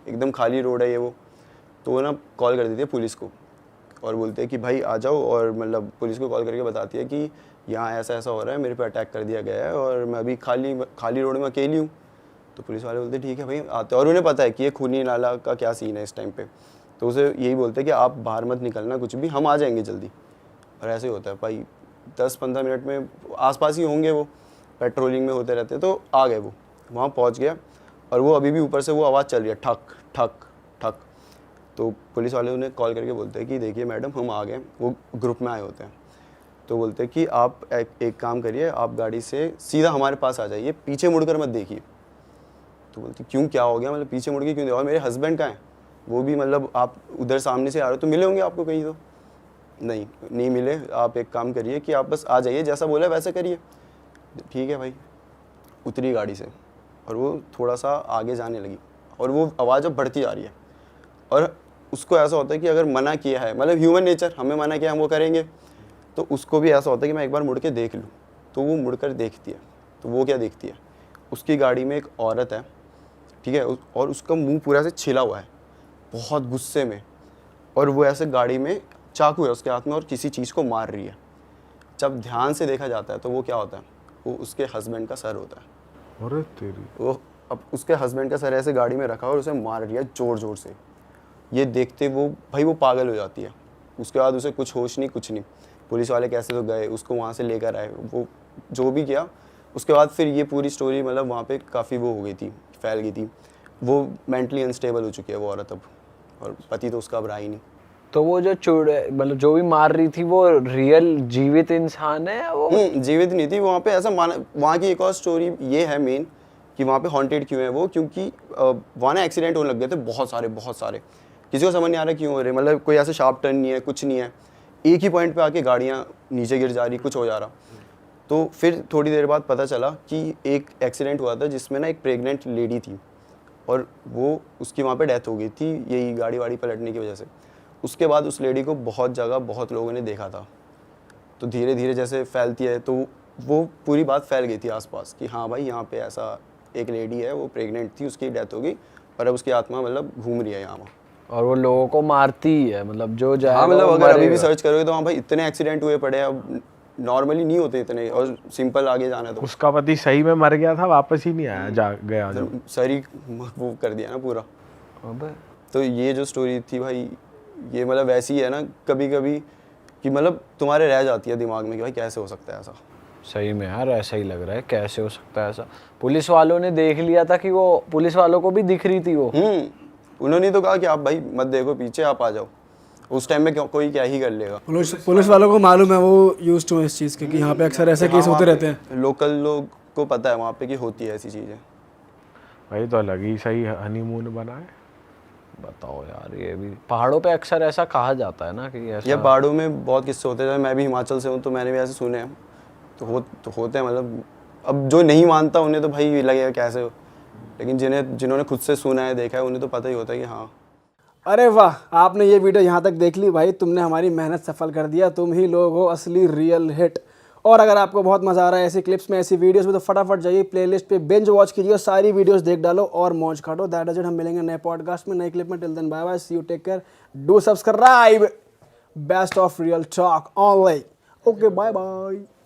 एकदम खाली रोड है ये वो। तो वो ना कॉल कर देती है पुलिस को, और बोलते हैं कि भाई आ जाओ। और मतलब पुलिस को कॉल करके बताती है कि यहाँ ऐसा ऐसा हो रहा है, मेरे पे अटैक कर दिया गया है, और मैं अभी खाली रोड में अकेली हूँ। तो पुलिस वाले बोलते ठीक है भाई आते। और उन्हें पता है कि ये खूनी नाला का क्या सीन है इस टाइम पे। तो उसे यही बोलते हैं कि आप बाहर मत निकलना कुछ भी, हम आ जाएंगे जल्दी। और ऐसे ही होता है भाई, 10-15 मिनट में आसपास ही होंगे वो, पेट्रोलिंग में होते रहते। तो आ गए वो, वहाँ पहुँच गया, और वो अभी भी ऊपर से वो आवाज़ चल रही है, ठक ठक ठक। तो पुलिस वाले उन्हें कॉल करके बोलते हैं कि देखिए मैडम हम आ गए। वो ग्रुप में आए होते हैं। तो बोलते हैं कि आप एक काम करिए, आप गाड़ी से सीधा हमारे पास आ जाइए, पीछे मुड़कर मत देखिए। तो बोलती क्यों, क्या हो गया, मतलब पीछे मुड़ के क्यों? और मेरे हस्बैंड कहाँ हैं, वो भी मतलब आप उधर सामने से आ रहे हो तो मिले होंगे आपको कहीं। तो नहीं मिले। आप एक काम करिए कि आप बस आ जाइए, जैसा बोला वैसा करिए। ठीक है भाई। उतरी गाड़ी से, और वो थोड़ा सा आगे जाने लगी, और वो आवाज़ अब बढ़ती जा रही है। और उसको ऐसा होता है कि अगर मना किया है, मतलब ह्यूमन नेचर, हमें मना किया हम वो करेंगे, तो उसको भी ऐसा होता है कि मैं एक बार मुड़ के देख लूँ। तो वो मुड़कर देखती है। तो वो क्या देखती है, उसकी गाड़ी में एक औरत है, ठीक है, और उसका मुंह पूरा से छिला हुआ है, बहुत गुस्से में, और वो ऐसे गाड़ी में चाकू है उसके हाथ में और किसी चीज़ को मार रही है। जब ध्यान से देखा जाता है तो वो क्या होता है, वो उसके हस्बैंड का सर होता है। अरे तेरी। वो अब उसके हस्बैंड का सर ऐसे गाड़ी में रखा और उसे मार दिया ज़ोर ज़ोर से। ये देखते वो भाई वो पागल हो जाती है। उसके बाद उसे कुछ होश नहीं, कुछ नहीं। पुलिस वाले कैसे तो गए, उसको वहाँ से लेकर आए, वो जो भी किया। उसके बाद फिर ये पूरी स्टोरी मतलब वहाँ पे काफ़ी वो हो गई थी, फैल गई थी। वो मेंटली अनस्टेबल हो चुकी है वो औरत अब, और पति तो उसका अब रहा ही नहीं। तो वो जो मतलब जो भी मार रही थी वो रियल जीवित इंसान है या वो? जीवित नहीं थी। वहाँ पे ऐसा माना, वहाँ की एक और स्टोरी ये है मेन कि वहाँ पे हॉन्टेड क्यों है वो, क्योंकि वहाँ ना एक्सीडेंट होने लग गए थे बहुत सारे। किसी को समझ नहीं आ रहा क्यों हो रहे, मतलब कोई ऐसे शार्प टर्न नहीं है, कुछ नहीं है, एक ही पॉइंट पे आके गाड़ियाँ नीचे गिर जा रही, कुछ हो जा रहा। तो फिर थोड़ी देर बाद पता चला कि एक एक्सीडेंट हुआ था जिसमें ना एक प्रेग्नेंट लेडी थी और वो उसकी वहाँ पे डेथ हो गई थी यही गाड़ी वाड़ी पलटने की वजह से। उसके बाद उस लेडी को बहुत जगह बहुत लोगों ने देखा था। तो धीरे धीरे जैसे फैलती है तो वो पूरी बात फैल गई थी आसपास कि हाँ भाई यहाँ पे ऐसा एक लेडी है, वो प्रेग्नेंट थी, उसकी डेथ हो गई और अब उसकी आत्मा मतलब घूम रही है यहाँ। और वो लोगों को मारती ही है, मतलब जो जाएगा हाँ मतलब वो अगर अभी भी मरेगा। सर्च करोगे तो हाँ भाई इतने एक्सीडेंट हुए पड़े हैं, अब नॉर्मली नहीं होते इतने, और सिंपल आगे जाना है तो उसका पति सही में मर गया था, वापस ही नहीं आया, जा गया जो। सर ही वो कर दिया ना पूरा। अबे तो ये जो स्टोरी थी भाई, ये मतलब वैसी है ना कभी कभी कि मतलब तुम्हारे रह जाती है दिमाग में कि भाई कैसे हो सकता है ऐसा। सही में यार ऐसा ही लग रहा है, कैसे हो सकता है ऐसा। पुलिस वालों ने देख लिया था कि वो, पुलिस वालों को भी दिख रही थी वो। उन्होंने तो कहा कि आप भाई मत देखो पीछे, आप आ जाओ। उस टाइम में कोई क्या ही कर लेगा। पुलिस वालों को मालूम है, वो यूज टू इस चीज़ के कि यहाँ पे अक्सर ऐसे केस होते रहते हैं। लोकल लोग को पता है वहाँ पे कि होती है ऐसी चीज़ें। भाई तो अलग ही सही हनीमून बना है। बताओ यार, ये भी पहाड़ों पे अक्सर ऐसा कहा जाता है ना कि ऐसा। या पहाड़ों में बहुत किस्से होते हैं, मैं भी हिमाचल से हूँ तो मैंने भी ऐसे सुने हैं। तो होते हैं, मतलब अब जो नहीं मानता उन्हें तो भाई लगेगा कैसे हो, लेकिन जिन्होंने खुद से सुना है, देखा है, उन्हें तो पता ही होता है कि हाँ। अरे वाह, आपने ये वीडियो यहाँ तक देख ली भाई, तुमने हमारी मेहनत सफल कर दिया। तुम ही लोग हो असली रियल हिट। और अगर आपको बहुत मज़ा आ रहा है ऐसी क्लिप्स में, ऐसी वीडियोस में, तो फटाफट जाइए प्लेलिस्ट पे बिंज वॉच कीजिए, सारी वीडियोस देख डालो और मौज काटो। That is it. हम मिलेंगे नए पॉडकास्ट में, नई क्लिप में। Till then bye bye, see you, take care, do subscribe. Best of Real Talk Online. Okay, bye bye.